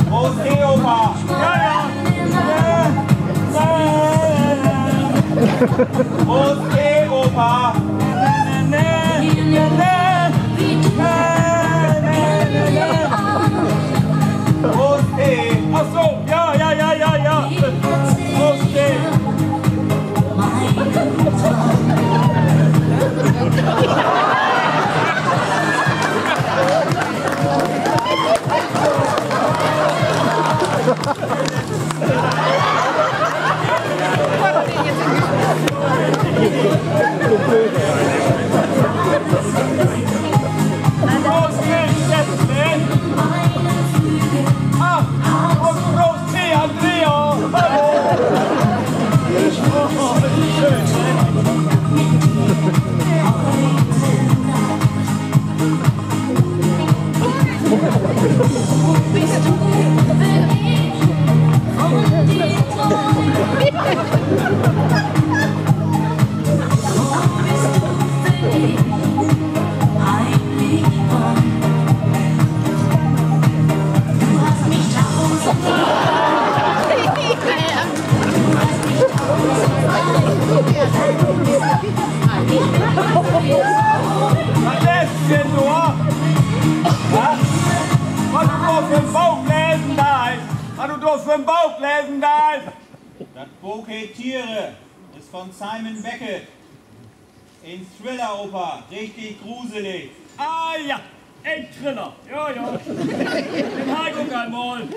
Prost, Opa! Ja, ja! Prost, Opa! Prost, ach so, ja, ja, ja, ja, ja! Prost, Bauchgläsen da ist. Das Bouquet Tiere ist von Simon Beckett. In Thriller-Oper, richtig gruselig. Ah ja, ein Thriller. Ja, ja. Den Heiko kann mal.